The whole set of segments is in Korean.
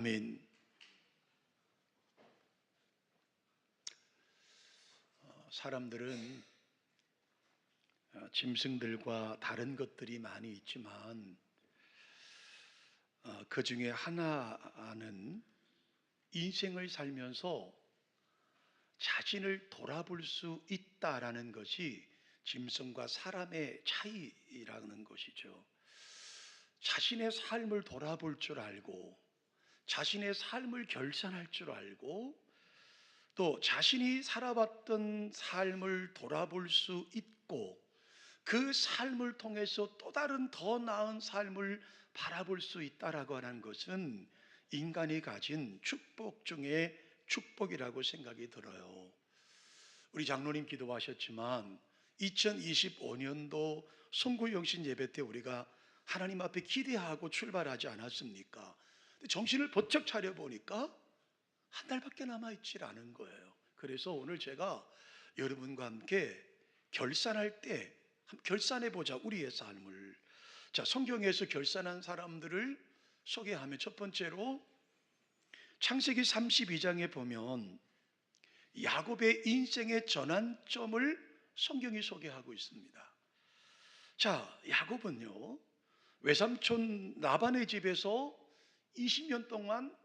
아멘. 사람들은 짐승들과 다른 것들이 많이 있지만 그 중에 하나는 인생을 살면서 자신을 돌아볼 수 있다라는 것이 짐승과 사람의 차이라는 것이죠. 자신의 삶을 돌아볼 줄 알고 자신의 삶을 결산할 줄 알고 또 자신이 살아왔던 삶을 돌아볼 수 있고 그 삶을 통해서 또 다른 더 나은 삶을 바라볼 수 있다라고 하는 것은 인간이 가진 축복 중에 축복이라고 생각이 들어요. 우리 장로님 기도하셨지만 2025년도 송구영신 예배 때 우리가 하나님 앞에 기대하고 출발하지 않았습니까? 정신을 번쩍 차려 보니까 한 달밖에 남아있질 않은 거예요. 그래서 오늘 제가 여러분과 함께 결산할 때 결산해 보자, 우리의 삶을. 자, 성경에서 결산한 사람들을 소개하면 첫 번째로 창세기 32장에 보면 야곱의 인생의 전환점을 성경이 소개하고 있습니다. 자, 야곱은요, 외삼촌 라반의 집에서 20년 동안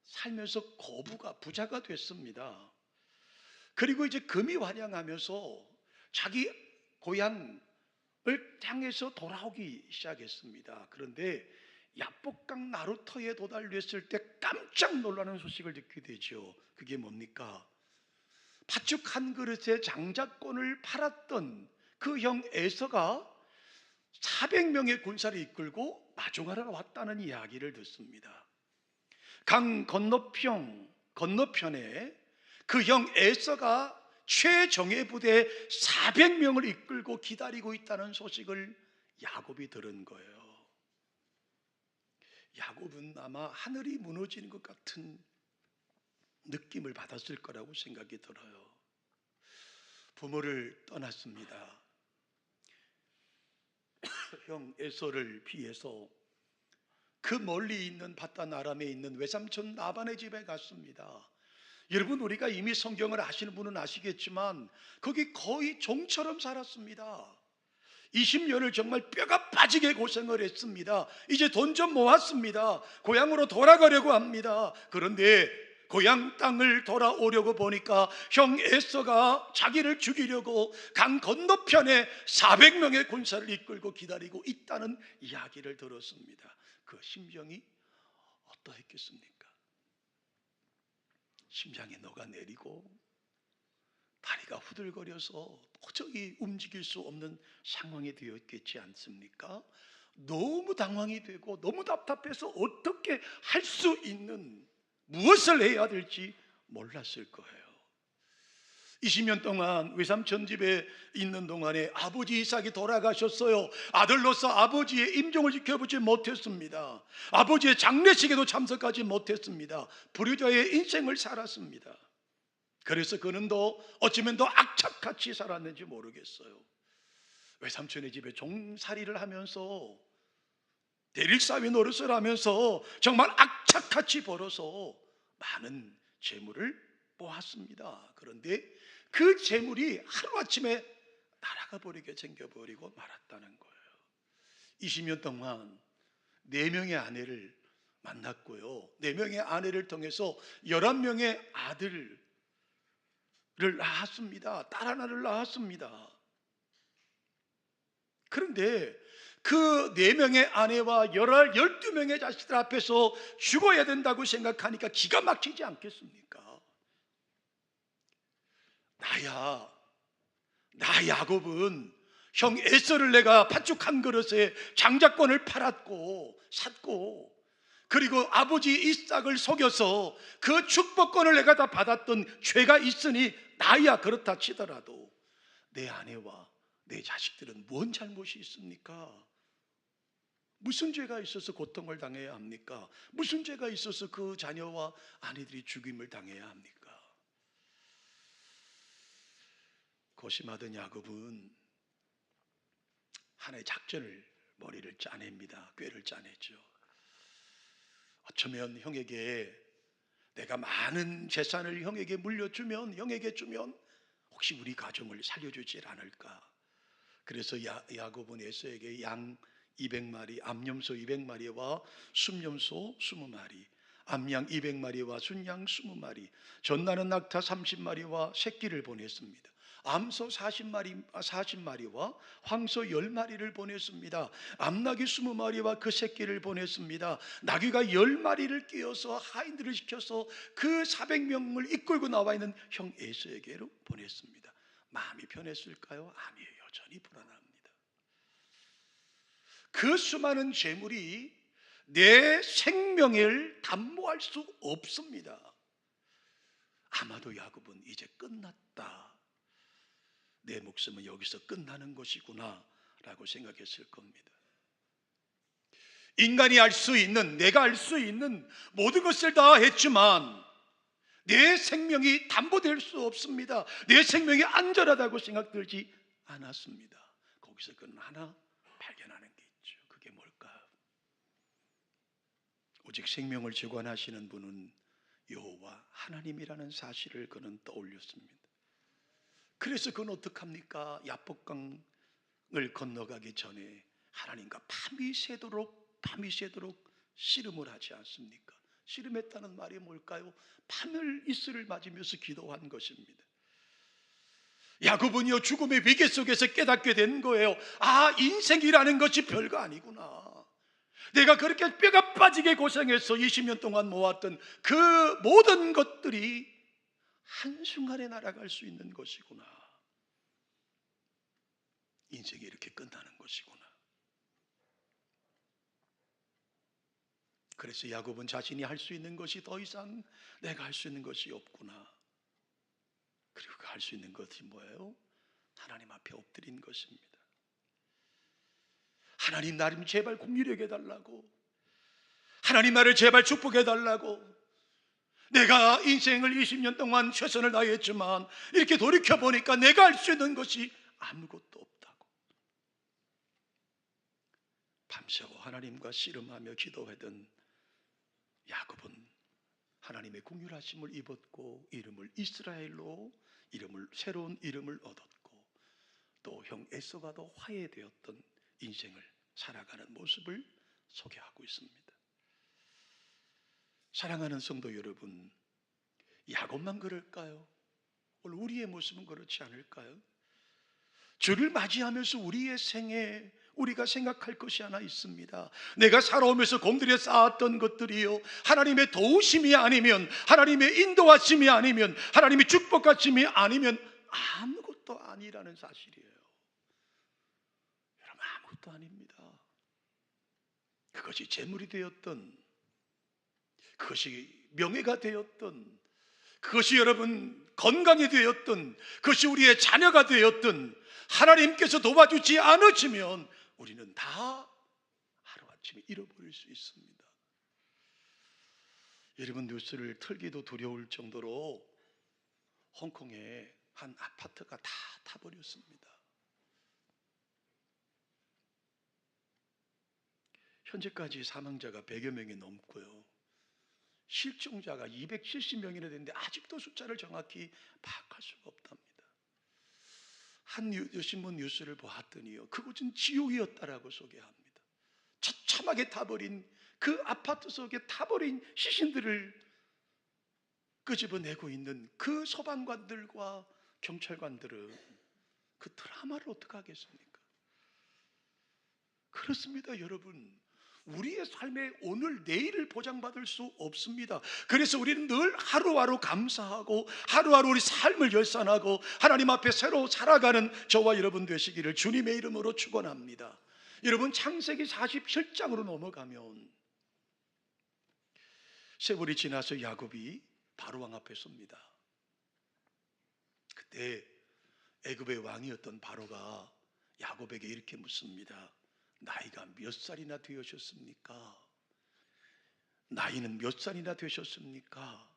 살면서 거부가 부자가 됐습니다. 그리고 이제 금이 환영하면서 자기 고향을 향해서 돌아오기 시작했습니다. 그런데 야복강 나루터에 도달했을 때 깜짝 놀라는 소식을 듣게 되죠. 그게 뭡니까? 팥죽 한 그릇의 장자권을 팔았던 그 형 에서가 400명의 군사를 이끌고 마중하러 왔다는 이야기를 듣습니다. 강 건너편에 그 형 에서가 최정예 부대 400명을 이끌고 기다리고 있다는 소식을 야곱이 들은 거예요. 야곱은 아마 하늘이 무너지는 것 같은 느낌을 받았을 거라고 생각이 들어요. 부모를 떠났습니다. 형 에서를 피해서 그 멀리 있는 바단 아람에 있는 외삼촌 라반의 집에 갔습니다. 여러분, 우리가 이미 성경을 아시는 분은 아시겠지만 거기 거의 종처럼 살았습니다. 20년을 정말 뼈가 빠지게 고생을 했습니다. 이제 돈 좀 모았습니다. 고향으로 돌아가려고 합니다. 그런데 고향 땅을 돌아오려고 보니까 형 에서가 자기를 죽이려고 강 건너편에 400명의 군사를 이끌고 기다리고 있다는 이야기를 들었습니다. 그 심정이 어떠했겠습니까? 심장에 녹아내리고 다리가 후들거려서 도저히 움직일 수 없는 상황이 되었겠지 않습니까? 너무 당황이 되고 너무 답답해서 어떻게 할 수 있는, 무엇을 해야 될지 몰랐을 거예요. 20년 동안 외삼촌 집에 있는 동안에 아버지 이삭이 돌아가셨어요. 아들로서 아버지의 임종을 지켜보지 못했습니다. 아버지의 장례식에도 참석하지 못했습니다. 불효자의 인생을 살았습니다. 그래서 그는 더 어쩌면 더 악착같이 살았는지 모르겠어요. 외삼촌의 집에 종살이를 하면서 대릴사위 노릇을 하면서 정말 악착같이 벌어서 많은 재물을 모았습니다. 그런데 그 재물이 하루아침에 날아가 버리게 생겨버리고 말았다는 거예요. 20년 동안 4명의 아내를 만났고요, 4명의 아내를 통해서 11명의 아들을 낳았습니다. 딸 하나를 낳았습니다. 그런데 그 4명의 아내와 12명의 자식들 앞에서 죽어야 된다고 생각하니까 기가 막히지 않겠습니까? 나 야곱은 형 에서를 내가 팥죽 한 그릇에 장자권을 팔았고 샀고, 그리고 아버지 이삭을 속여서 그 축복권을 내가 다 받았던 죄가 있으니 나야 그렇다 치더라도 내 아내와 내 자식들은 뭔 잘못이 있습니까? 무슨 죄가 있어서 고통을 당해야 합니까? 무슨 죄가 있어서 그 자녀와 아내들이 죽임을 당해야 합니까? 고심하던 야곱은 하나의 작전을 머리를 짜냅니다. 꾀를 짜내죠. 어쩌면 형에게 내가 많은 재산을 형에게 물려주면, 형에게 주면 혹시 우리 가정을 살려주지 않을까. 그래서 야곱은 에서에게 양 200마리, 암염소 200마리와 순염소 20마리, 암양 200마리와 순양 20마리, 전나는 낙타 30마리와 새끼를 보냈습니다. 암소 40마리와 황소 10마리를 보냈습니다. 암나귀 20마리와 그 새끼를 보냈습니다. 나귀가 10마리를 끼워서 하인들을 시켜서 그 400명을 이끌고 나와 있는 형 에서에게로 보냈습니다. 마음이 편했을까요? 아니에요. 여전히 불안합니다. 그 수많은 재물이 내 생명을 담보할 수 없습니다. 아마도 야곱은 이제 끝났다, 내 목숨은 여기서 끝나는 것이구나 라고 생각했을 겁니다. 인간이 알 수 있는, 내가 알 수 있는 모든 것을 다 했지만 내 생명이 담보될 수 없습니다. 내 생명이 안전하다고 생각들지 않았습니다. 거기서 그는 하나 발견하는 게 있죠. 그게 뭘까요? 오직 생명을 주관하시는 분은 여호와 하나님이라는 사실을 그는 떠올렸습니다. 그래서 그는 어떡합니까? 야복강을 건너가기 전에 하나님과 밤이 새도록 씨름을 하지 않습니까? 씨름했다는 말이 뭘까요? 밤을 이슬을 맞으면서 기도한 것입니다. 야곱은요, 죽음의 위기 속에서 깨닫게 된 거예요. 아, 인생이라는 것이 별거 아니구나. 내가 그렇게 뼈가 빠지게 고생해서 20년 동안 모았던 그 모든 것들이 한순간에 날아갈 수 있는 것이구나. 인생이 이렇게 끝나는 것이구나. 그래서 야곱은 자신이 할 수 있는 것이 더 이상 내가 할 수 있는 것이 없구나. 그리고 그 할 수 있는 것이 뭐예요? 하나님 앞에 엎드린 것입니다. 하나님, 나를 제발 긍휼히 해달라고, 하나님 나를 제발 축복해달라고. 내가 인생을 20년 동안 최선을 다했지만 이렇게 돌이켜보니까 내가 할 수 있는 것이 아무것도 없다고. 밤새워 하나님과 씨름하며 기도하던 야곱은 하나님의 긍휼하심을 입었고 이름을 이스라엘로, 새로운 이름을 얻었고, 또 형 에서와도 화해되었던 인생을 살아가는 모습을 소개하고 있습니다. 사랑하는 성도 여러분, 야곱만 그럴까요? 오늘 우리의 모습은 그렇지 않을까요? 주를 맞이하면서 우리의 생에 우리가 생각할 것이 하나 있습니다. 내가 살아오면서 공들여 쌓았던 것들이요, 하나님의 도우심이 아니면, 하나님의 인도하심이 아니면, 하나님의 축복하심이 아니면 아무것도 아니라는 사실이에요. 여러분, 아무것도 아닙니다. 그것이 재물이 되었던, 그것이 명예가 되었던, 그것이 여러분 건강이 되었던, 그것이 우리의 자녀가 되었던, 하나님께서 도와주지 않으시면 우리는 다 하루아침에 잃어버릴 수 있습니다. 여러분, 뉴스를 틀기도 두려울 정도로 홍콩에 한 아파트가 다 타버렸습니다. 현재까지 사망자가 100여 명이 넘고요, 실종자가 270명이나 되는데 아직도 숫자를 정확히 파악할 수가 없답니다. 한 신문 뉴스를 보았더니요, 그곳은 지옥이었다라고 소개합니다. 처참하게 타버린 그 아파트 속에 타버린 시신들을 끄집어내고 있는 그 소방관들과 경찰관들은 그 드라마를 어떻게 하겠습니까? 그렇습니다, 여러분. 우리의 삶에 오늘 내일을 보장받을 수 없습니다. 그래서 우리는 늘 하루하루 감사하고 하루하루 우리 삶을 열산하고 하나님 앞에 새로 살아가는 저와 여러분 되시기를 주님의 이름으로 축원합니다. 여러분, 창세기 47장으로 넘어가면 세월이 지나서 야곱이 바로왕 앞에 섭니다. 그때 애굽의 왕이었던 바로가 야곱에게 이렇게 묻습니다. 나이가 몇 살이나 되셨습니까? 나이는 몇 살이나 되셨습니까?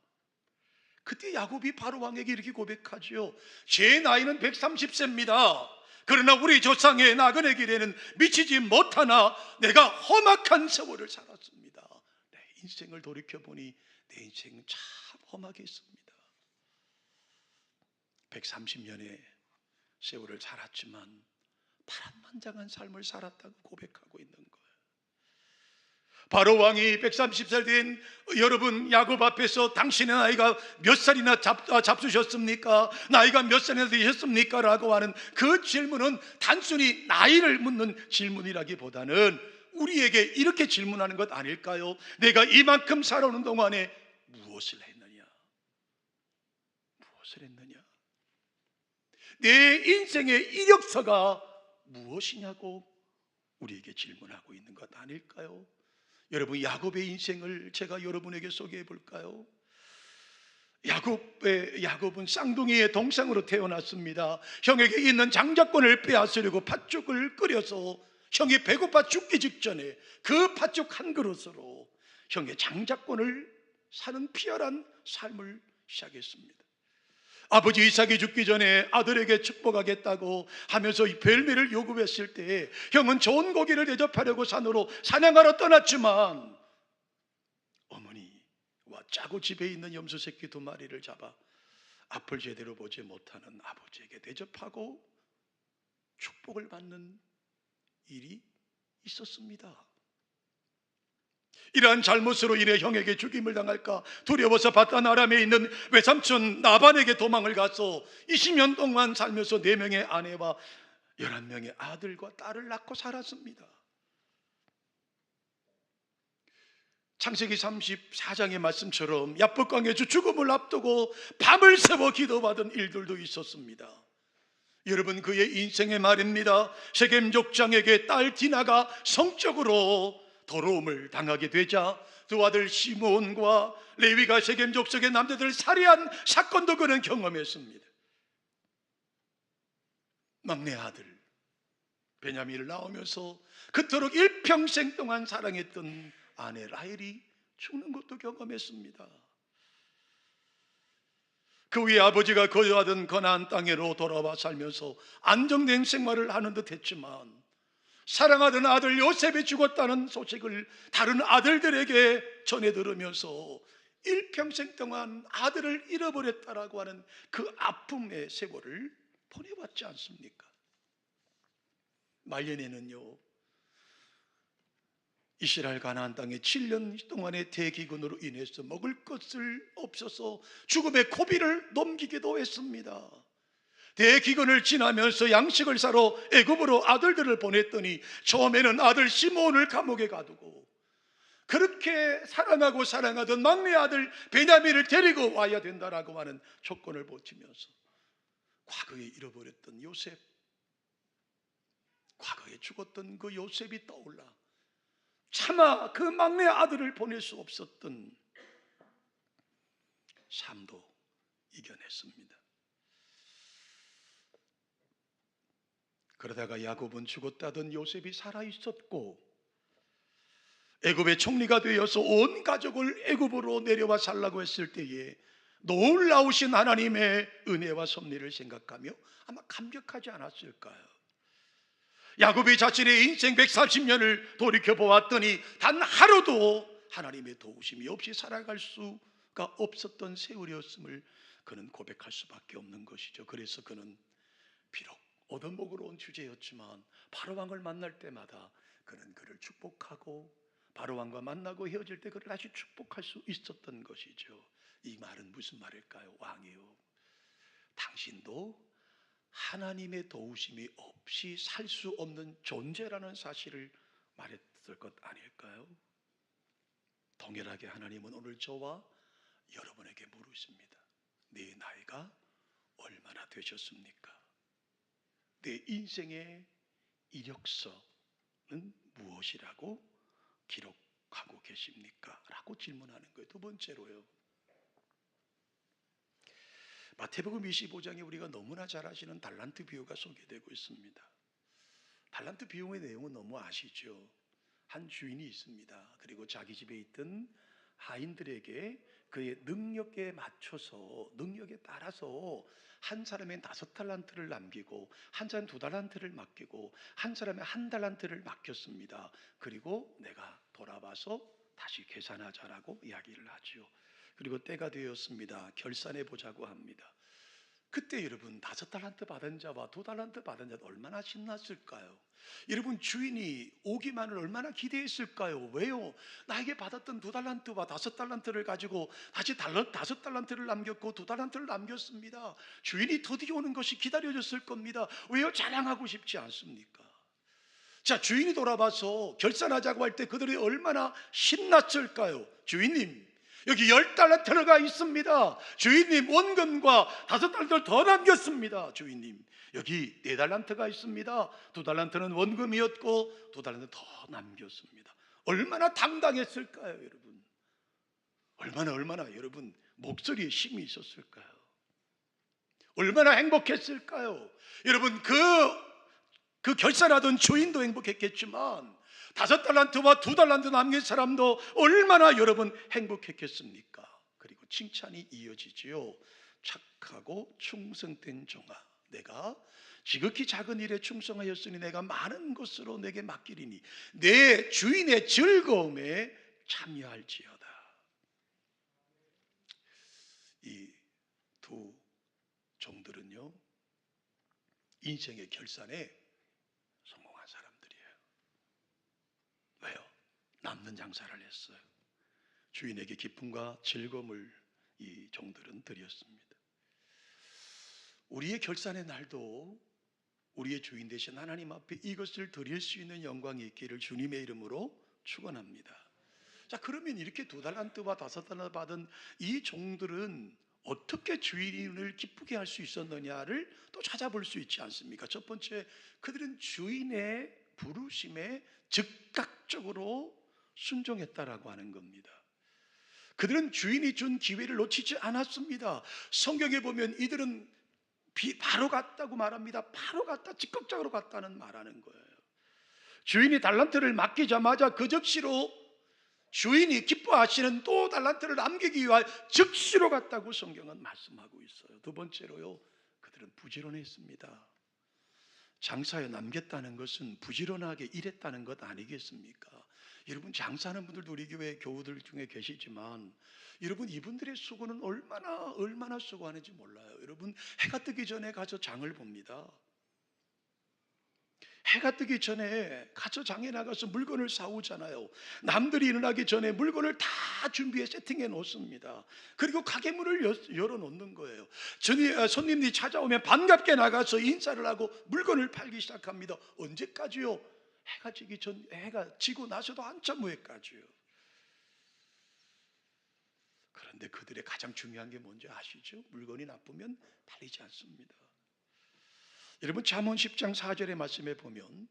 그때 야곱이 바로왕에게 이렇게 고백하죠. 제 나이는 130세입니다. 그러나 우리 조상의 나그네 길에는 미치지 못하나 내가 험악한 세월을 살았습니다. 내 인생을 돌이켜보니 내 인생은 참 험하게 했습니다. 130년의 세월을 살았지만 파란만장한 삶을 살았다고 고백하고 있는 거예요. 바로 왕이 130살 된 여러분 야곱 앞에서 당신의 나이가 몇 살이나 잡수셨습니까? 나이가 몇 살이나 되셨습니까? 라고 하는 그 질문은 단순히 나이를 묻는 질문이라기보다는 우리에게 이렇게 질문하는 것 아닐까요? 내가 이만큼 살아오는 동안에 무엇을 했느냐? 무엇을 했느냐? 내 인생의 이력서가 무엇이냐고 우리에게 질문하고 있는 것 아닐까요? 여러분, 야곱의 인생을 제가 여러분에게 소개해 볼까요? 야곱은 쌍둥이의 동생으로 태어났습니다. 형에게 있는 장자권을 빼앗으려고 팥죽을 끓여서 형이 배고파 죽기 직전에 그 팥죽 한 그릇으로 형의 장자권을 사는 피열한 삶을 시작했습니다. 아버지 이삭이 죽기 전에 아들에게 축복하겠다고 하면서 이 별매를 요구했을 때 형은 좋은 고기를 대접하려고 산으로 사냥하러 떠났지만 어머니와 짜고 집에 있는 염소 새끼 2마리를 잡아 앞을 제대로 보지 못하는 아버지에게 대접하고 축복을 받는 일이 있었습니다. 이러한 잘못으로 인해 형에게 죽임을 당할까 두려워서 바단 아람에 있는 외삼촌 나반에게 도망을 가서 20년 동안 살면서 4명의 아내와 11명의 아들과 딸을 낳고 살았습니다. 창세기 34장의 말씀처럼 야복강에서 죽음을 앞두고 밤을 새워 기도받은 일들도 있었습니다. 여러분, 그의 인생의 말입니다. 세겜 족장에게 딸 디나가 성적으로 더러움을 당하게 되자 두 아들 시므온과 레위가 세겜 족속의 남자들을 살해한 사건도 그는 경험했습니다. 막내 아들 베냐민을 낳으면서 그토록 일평생 동안 사랑했던 아내 라헬이 죽는 것도 경험했습니다. 그 후에 아버지가 거주하던 가나안 땅으로 돌아와 살면서 안정된 생활을 하는 듯 했지만 사랑하던 아들 요셉이 죽었다는 소식을 다른 아들들에게 전해 들으면서 일평생 동안 아들을 잃어버렸다라고 하는 그 아픔의 세월을 보내왔지 않습니까? 말년에는요, 이스라엘 가나안 땅에 7년 동안의 대기근으로 인해서 먹을 것을 없어서 죽음의 고비를 넘기기도 했습니다. 대기근을 지나면서 양식을 사러 애굽으로 아들들을 보냈더니 처음에는 아들 시므온을 감옥에 가두고 그렇게 사랑하고 사랑하던 막내 아들 베냐민을 데리고 와야 된다라고 하는 조건을 버티면서 과거에 잃어버렸던 요셉, 과거에 죽었던 그 요셉이 떠올라 차마 그 막내 아들을 보낼 수 없었던 삶도 이겨냈습니다. 그러다가 야곱은 죽었다던 요셉이 살아있었고 애굽의 총리가 되어서 온 가족을 애굽으로 내려와 살라고 했을 때에 놀라우신 하나님의 은혜와 섭리를 생각하며 아마 감격하지 않았을까요? 야곱이 자신의 인생 140년을 돌이켜보았더니 단 하루도 하나님의 도우심이 없이 살아갈 수가 없었던 세월이었음을 그는 고백할 수밖에 없는 것이죠. 그래서 그는 비록 얻어먹으러 온 주제였지만 바로왕을 만날 때마다 그는 그를 축복하고 바로왕과 만나고 헤어질 때 그를 다시 축복할 수 있었던 것이죠. 이 말은 무슨 말일까요? 왕이요, 당신도 하나님의 도우심이 없이 살 수 없는 존재라는 사실을 말했을 것 아닐까요? 동일하게 하나님은 오늘 저와 여러분에게 물으십니다. 내 나이가 얼마나 되셨습니까? 내 인생의 이력서는 무엇이라고 기록하고 계십니까? 라고 질문하는 거예요. 두 번째로요, 마태복음 25장에 우리가 너무나 잘 아시는 달란트 비유가 소개되고 있습니다. 달란트 비유의 내용은 너무 아시죠? 한 주인이 있습니다. 그리고 자기 집에 있던 하인들에게 그의 능력에 맞춰서, 능력에 따라서 한 사람의 5달란트를 남기고 한 사람은 2달란트를 맡기고 한 사람의 1달란트를 맡겼습니다. 그리고 내가 돌아와서 다시 계산하자라고 이야기를 하죠. 그리고 때가 되었습니다. 결산해 보자고 합니다. 그때 여러분 5달란트 받은 자와 2달란트 받은 자도 얼마나 신났을까요? 여러분 주인이 오기만을 얼마나 기대했을까요? 왜요? 나에게 받았던 2달란트와 5달란트를 가지고 다시 5달란트를 남겼고 2달란트를 남겼습니다. 주인이 드디어 오는 것이 기다려졌을 겁니다. 왜요? 자랑하고 싶지 않습니까? 자, 주인이 돌아와서 결산하자고 할 때 그들이 얼마나 신났을까요? 주인님, 여기 10달란트가 있습니다. 주인님, 원금과 5달란트를 더 남겼습니다. 주인님, 여기 4달란트가 있습니다. 2달란트는 원금이었고 2달란트 더 남겼습니다. 얼마나 당당했을까요, 여러분? 얼마나 여러분 목소리에 힘이 있었을까요? 얼마나 행복했을까요? 여러분, 그 결산하던 주인도 행복했겠지만 5달란트와 2달란트 남긴 사람도 얼마나 여러분 행복했겠습니까? 그리고 칭찬이 이어지지요. 착하고 충성된 종아, 내가 지극히 작은 일에 충성하였으니 내가 많은 것으로 내게 맡기리니 내 주인의 즐거움에 참여할지어다. 이 두 종들은요, 인생의 결산에 성공한 사람들이에요. 왜요? 남는 장사를 했어요. 주인에게 기쁨과 즐거움을 이 종들은 드렸습니다. 우리의 결산의 날도 우리의 주인 되신 하나님 앞에 이것을 드릴 수 있는 영광이 있기를 주님의 이름으로 축원합니다. 자, 그러면 이렇게 2달란트와 5달란트 받은 이 종들은 어떻게 주인을 기쁘게 할 수 있었느냐를 또 찾아볼 수 있지 않습니까? 첫 번째, 그들은 주인의 부르심에 즉각적으로 순종했다라고 하는 겁니다. 그들은 주인이 준 기회를 놓치지 않았습니다. 성경에 보면 이들은 바로 갔다고 말합니다. 바로 갔다, 즉각적으로 갔다는 말하는 거예요. 주인이 달란트를 맡기자마자 그 즉시로 주인이 기뻐하시는 또 달란트를 남기기 위하여 즉시로 갔다고 성경은 말씀하고 있어요. 두 번째로요, 그들은 부지런했습니다. 장사에 남겼다는 것은 부지런하게 일했다는 것 아니겠습니까? 여러분, 장사하는 분들도 우리 교회 교우들 중에 계시지만 여러분, 이분들의 수고는 얼마나 수고하는지 몰라요. 여러분, 해가 뜨기 전에 가서 장을 봅니다. 해가 뜨기 전에 가서 장에 나가서 물건을 사오잖아요. 남들이 일어나기 전에 물건을 다 준비해 세팅해 놓습니다. 그리고 가게 문을 열어놓는 거예요. 손님들이 찾아오면 반갑게 나가서 인사를 하고 물건을 팔기 시작합니다. 언제까지요? 해가 지고 나서도 한참 후에까지요. 그런데 그들의 가장 중요한 게 뭔지 아시죠? 물건이 나쁘면 팔리지 않습니다. 여러분, 잠언 10장 4절의 말씀에 보면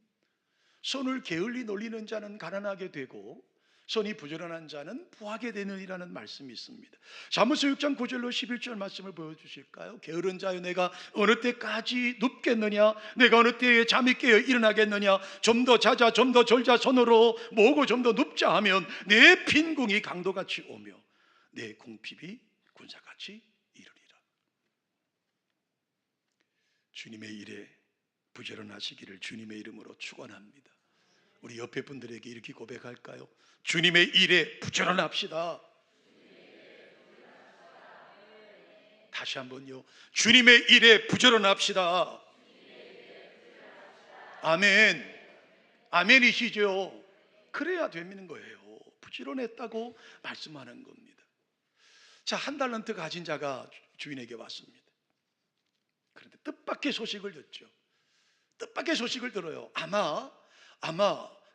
손을 게을리 놀리는 자는 가난하게 되고 손이 부지런한 자는 부하게 되느니라는 말씀이 있습니다. 잠언서 6장 9절로 11절 말씀을 보여주실까요? 게으른 자여, 내가 어느 때까지 눕겠느냐? 내가 어느 때에 잠이 깨어 일어나겠느냐? 좀 더 자자, 좀 더 졸자, 손으로 모으고 좀 더 눕자 하면 내 빈궁이 강도같이 오며 내 궁핍이 군사같이 이르리라. 주님의 일에 부지런하시기를 주님의 이름으로 축원합니다. 우리 옆에 분들에게 이렇게 고백할까요? 주님의 일에 부지런합시다. 다시 한번요. 주님의 일에 부지런합시다. 아멘. 아멘이시죠? 그래야 되는 거예요. 부지런했다고 말씀하는 겁니다. 자, 1달란트 가진 자가 주인에게 왔습니다. 그런데 뜻밖의 소식을 듣죠. 뜻밖의 소식을 들어요. 아마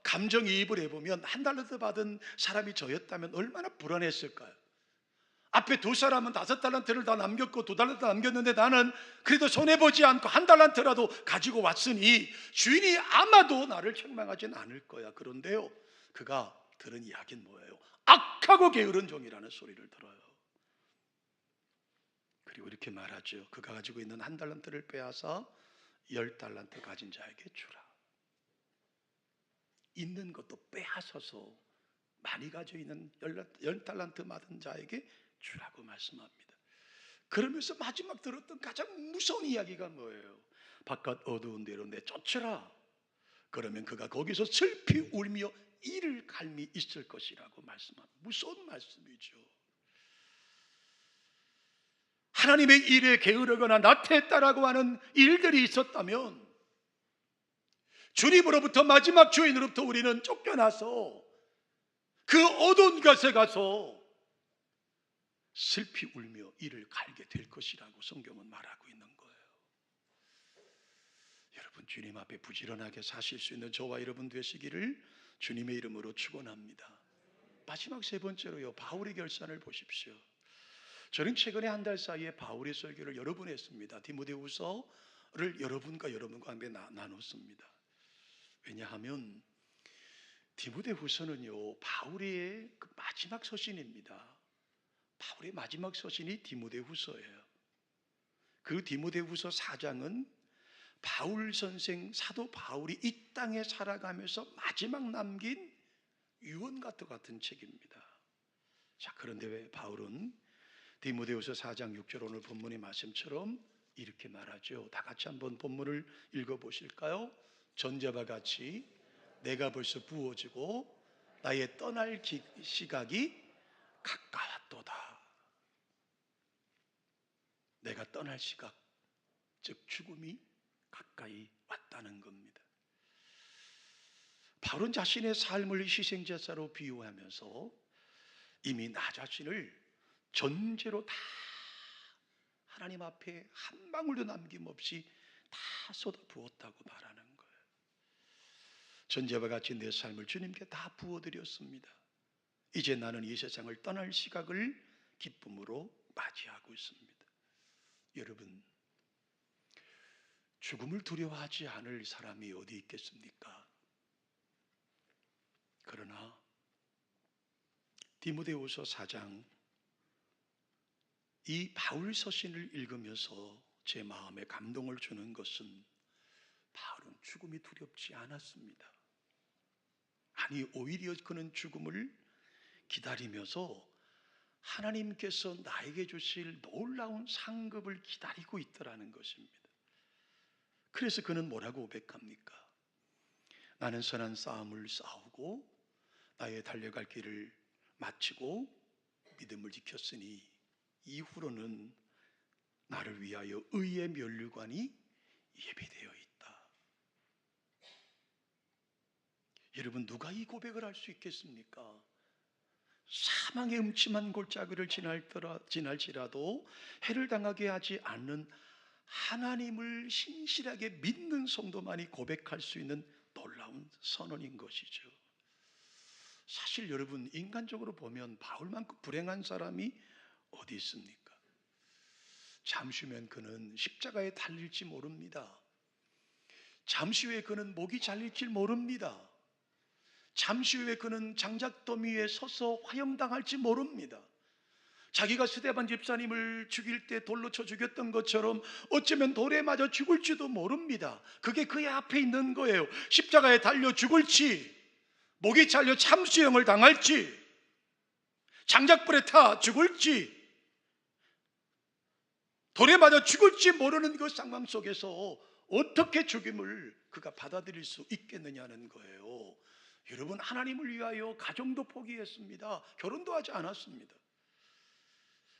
감정이입을 해보면 1달란트 받은 사람이 저였다면 얼마나 불안했을까요? 앞에 2사람은 5달란트를 다 남겼고 2달란트 남겼는데 나는 그래도 손해보지 않고 1달란트라도 가지고 왔으니 주인이 아마도 나를 책망하진 않을 거야. 그런데요, 그가 들은 이야기는 뭐예요? 악하고 게으른 종이라는 소리를 들어요. 그리고 이렇게 말하죠. 그가 가지고 있는 1달란트를 빼앗아 10달란트 가진 자에게 주라. 있는 것도 빼앗아서 많이 가지고 있는 10달란트 받은 자에게 주라고 말씀합니다. 그러면서 마지막 들었던 가장 무서운 이야기가 뭐예요? 바깥 어두운 데로 내쫓으라. 그러면 그가 거기서 슬피 울며 이를 갈미 있을 것이라고 말씀합니다. 무서운 말씀이죠. 하나님의 일에 게으르거나 나태했다라고 하는 일들이 있었다면 주님으로부터, 마지막 주인으로부터 우리는 쫓겨나서 그 어두운 곳에 가서 슬피 울며 이를 갈게 될 것이라고 성경은 말하고 있는 거예요. 여러분, 주님 앞에 부지런하게 사실 수 있는 저와 여러분 되시기를 주님의 이름으로 축원합니다. 마지막 세 번째로요, 바울의 결산을 보십시오. 저는 최근에 한 달 사이에 바울의 설교를 여러 번 했습니다. 디모데후서를 여러분과 함께 나눴습니다. 왜냐하면 디모데후서는요, 바울의 그 마지막 서신입니다. 바울의 마지막 서신이 디모데후서예요. 그 디모데후서 4장은 바울 선생, 사도 바울이 이 땅에 살아가면서 마지막 남긴 유언과도 같은 책입니다. 자, 그런데 왜 바울은 디모데후서 4장 6절 오늘 본문의 말씀처럼 이렇게 말하죠. 다 같이 한번 본문을 읽어보실까요? 전제와 같이 내가 벌써 부어지고 나의 떠날 시각이 가까웠도다. 내가 떠날 시각, 즉 죽음이 가까이 왔다는 겁니다. 바울은 자신의 삶을 희생제사로 비유하면서 이미 나 자신을 전제로 다 하나님 앞에 한 방울도 남김없이 다 쏟아부었다고 말하는 거예요. 전제와 같이 내 삶을 주님께 다 부어드렸습니다. 이제 나는 이 세상을 떠날 시각을 기쁨으로 맞이하고 있습니다. 여러분, 죽음을 두려워하지 않을 사람이 어디 있겠습니까? 그러나 디모데후서 4장 이 바울 서신을 읽으면서 제 마음에 감동을 주는 것은 바울은 죽음이 두렵지 않았습니다. 아니, 오히려 그는 죽음을 기다리면서 하나님께서 나에게 주실 놀라운 상급을 기다리고 있더라는 것입니다. 그래서 그는 뭐라고 고백합니까? 나는 선한 싸움을 싸우고 나의 달려갈 길을 마치고 믿음을 지켰으니 이후로는 나를 위하여 의의 면류관이 예비되어 있다. 여러분, 누가 이 고백을 할 수 있겠습니까? 사망의 음침한 골짜기를 지날지라도 해를 당하게 하지 않는 하나님을 신실하게 믿는 성도만이 고백할 수 있는 놀라운 선언인 것이죠. 사실 여러분, 인간적으로 보면 바울만큼 불행한 사람이 어디 있습니까? 잠시 후면 그는 십자가에 달릴지 모릅니다. 잠시 후에 그는 목이 잘릴지 모릅니다. 잠시 후에 그는 장작더미 위에 서서 화형당할지 모릅니다. 자기가 스데반 집사님을 죽일 때 돌로 쳐 죽였던 것처럼 어쩌면 돌에 맞아 죽을지도 모릅니다. 그게 그의 앞에 있는 거예요. 십자가에 달려 죽을지, 목이 잘려 참수형을 당할지, 장작불에 타 죽을지, 돌에 맞아 죽을지 모르는 그 상황 속에서 어떻게 죽임을 그가 받아들일 수 있겠느냐는 거예요. 여러분, 하나님을 위하여 가정도 포기했습니다. 결혼도 하지 않았습니다.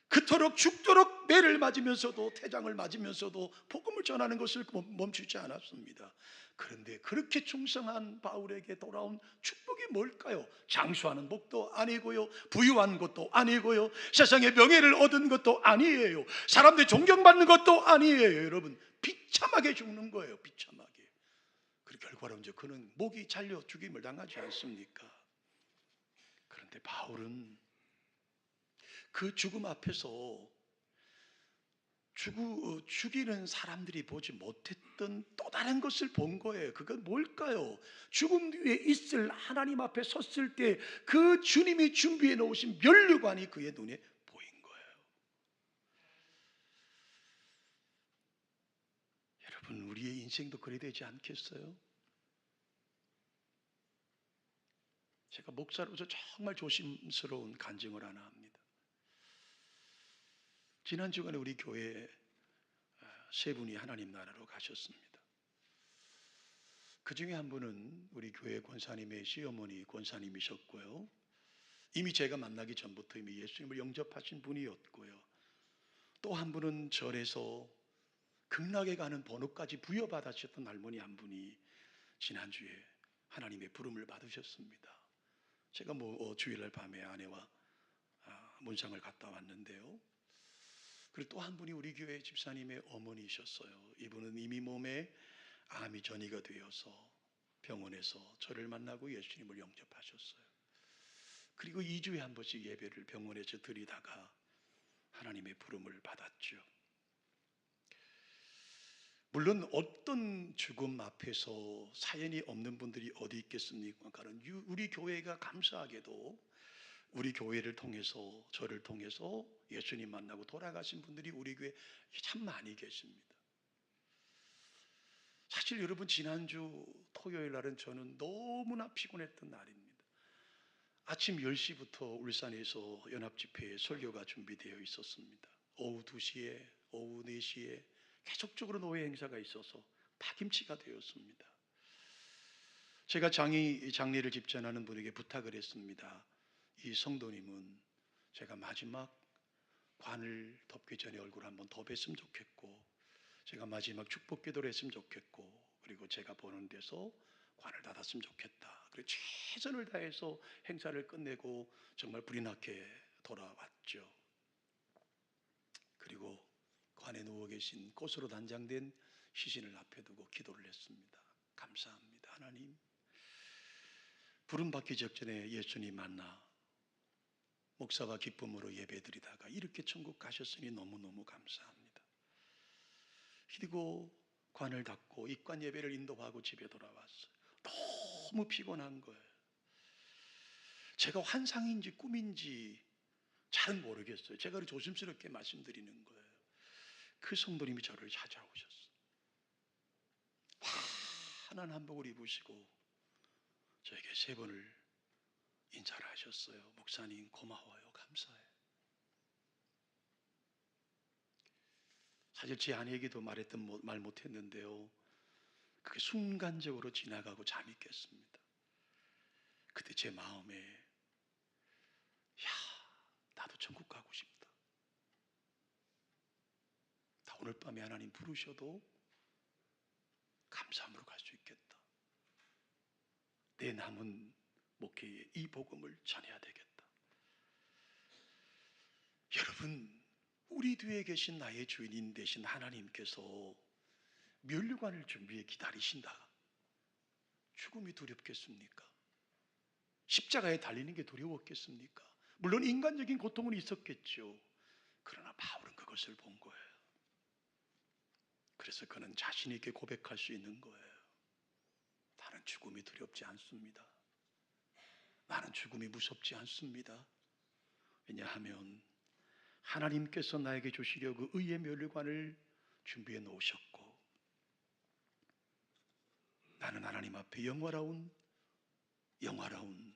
그토록 죽도록 매를 맞으면서도, 태장을 맞으면서도 복음을 전하는 것을 멈추지 않았습니다. 그런데 그렇게 충성한 바울에게 돌아온 축복이 뭘까요? 장수하는 복도 아니고요, 부유한 것도 아니고요, 세상의 명예를 얻은 것도 아니에요, 사람들이 존경받는 것도 아니에요. 여러분, 비참하게 죽는 거예요. 비참하게. 그리고 결과로 이제 그는 목이 잘려 죽임을 당하지 않습니까? 그런데 바울은 그 죽음 앞에서 죽이는 사람들이 보지 못했던 또 다른 것을 본 거예요. 그건 뭘까요? 죽음 뒤에 있을 하나님 앞에 섰을 때 그 주님이 준비해 놓으신 면류관이 그의 눈에 보인 거예요. 여러분, 우리의 인생도 그래야 되지 않겠어요? 제가 목사로서 정말 조심스러운 간증을 하나 합니다. 지난 주간에 우리 교회에 세 분이 하나님 나라로 가셨습니다. 그 중에 한 분은 우리 교회 권사님의 시어머니 권사님이셨고요. 이미 제가 만나기 전부터 이미 예수님을 영접하신 분이었고요. 또 한 분은 절에서 극락에 가는 번호까지 부여받으셨던 할머니 한 분이 지난주에 하나님의 부름을 받으셨습니다. 제가 주일날 밤에 아내와 문상을 갔다 왔는데요. 그리고 또 한 분이 우리 교회 집사님의 어머니셨어요. 이분은 이미 몸에 암이 전이가 되어서 병원에서 저를 만나고 예수님을 영접하셨어요. 그리고 2주에 한 번씩 예배를 병원에서 드리다가 하나님의 부름을 받았죠. 물론 어떤 죽음 앞에서 사연이 없는 분들이 어디 있겠습니까? 우리 교회가 감사하게도 우리 교회를 통해서, 저를 통해서 예수님 만나고 돌아가신 분들이 우리 교회에 참 많이 계십니다. 사실 여러분, 지난주 토요일 날은 저는 너무나 피곤했던 날입니다. 아침 10시부터 울산에서 연합집회에 설교가 준비되어 있었습니다. 오후 2시에, 오후 4시에 계속적으로 노예 행사가 있어서 파김치가 되었습니다. 제가 장례를 집전하는 분에게 부탁을 했습니다. 이 성도님은 제가 마지막 관을 덮기 전에 얼굴 한번 더 뵀으면 좋겠고, 제가 마지막 축복 기도를 했으면 좋겠고, 그리고 제가 보는 데서 관을 닫았으면 좋겠다. 그리고 최선을 다해서 행사를 끝내고 정말 불이 나게 돌아왔죠. 그리고 관에 누워 계신 꽃으로 단장된 시신을 앞에 두고 기도를 했습니다. 감사합니다. 하나님, 부름받기 직전에 예수님 만나 목사와 기쁨으로 예배드리다가 이렇게 천국 가셨으니 너무너무 감사합니다. 그리고 관을 닫고 입관 예배를 인도하고 집에 돌아왔어요. 너무 피곤한 거예요. 제가 환상인지 꿈인지 잘 모르겠어요. 제가 조심스럽게 말씀드리는 거예요. 그 성도님이 저를 찾아오셨어요. 환한 한복을 입으시고 저에게 3번을 인사를 하셨어요. 목사님 고마워요. 감사해요. 사실 제 아내에게도 말 못했는데요. 그게 순간적으로 지나가고 잠이 깼습니다. 그때 제 마음에 나도 천국 가고 싶다. 나 오늘 밤에 하나님 부르셔도 감사함으로 갈 수 있겠다. 내 남은 목회에 이 복음을 전해야 되겠다. 여러분, 우리 뒤에 계신 나의 주인인 되신 하나님께서 면류관을 준비해 기다리신다. 죽음이 두렵겠습니까? 십자가에 달리는 게 두려웠겠습니까? 물론 인간적인 고통은 있었겠죠. 그러나 바울은 그것을 본 거예요. 그래서 그는 자신 있게 고백할 수 있는 거예요. 나는 죽음이 두렵지 않습니다. 나는 죽음이 무섭지 않습니다. 왜냐하면 하나님께서 나에게 주시려고 의의 면류관을 준비해 놓으셨고, 나는 하나님 앞에 영화로운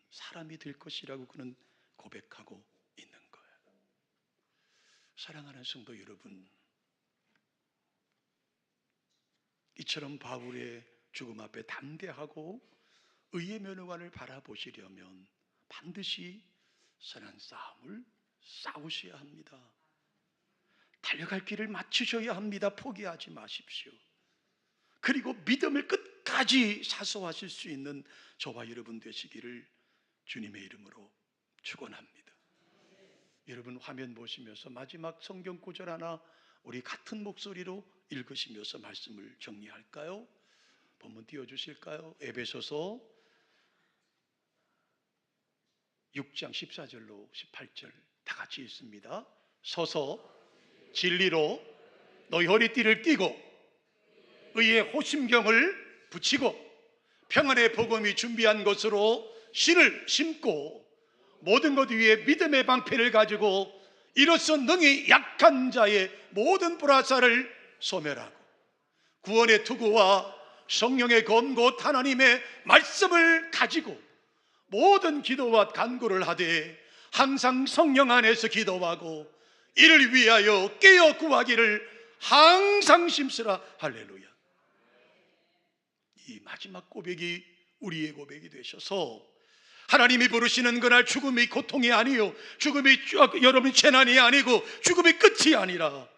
사람이 될 것이라고 그는 고백하고 있는 거예요. 사랑하는 성도 여러분, 이처럼 바울의 죽음 앞에 담대하고 의의 면류관을 바라보시려면 반드시 선한 싸움을 싸우셔야 합니다. 달려갈 길을 맞추셔야 합니다. 포기하지 마십시오. 그리고 믿음을 끝까지 사수하실 수 있는 저와 여러분 되시기를 주님의 이름으로 축원합니다. 여러분, 화면 보시면서 마지막 성경 구절 하나 우리 같은 목소리로 읽으시면서 말씀을 정리할까요? 본문 띄워주실까요? 에베소서 6장 14절로 18절 다 같이 읽습니다. 서서 진리로 너희 허리띠를 띠고 의의 호심경을 붙이고 평안의 복음이 준비한 것으로 신을 신고 모든 것 위에 믿음의 방패를 가지고 이로써 능히 약한 자의 모든 불화살을 소멸하고 구원의 투구와 성령의 검고 하나님의 말씀을 가지고 모든 기도와 간구를 하되 항상 성령 안에서 기도하고 이를 위하여 깨어 구하기를 항상 심쓰라. 할렐루야. 이 마지막 고백이 우리의 고백이 되셔서 하나님이 부르시는 그날 죽음이 고통이 아니요, 죽음이 여러분 재난이 아니고 죽음이 끝이 아니라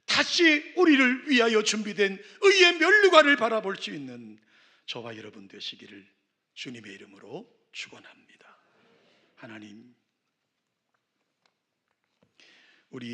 다시 우리를 위하여 준비된 의의 면류관을 바라볼 수 있는 저와 여러분 되시기를 주님의 이름으로 축원합니다. 하나님, 우리의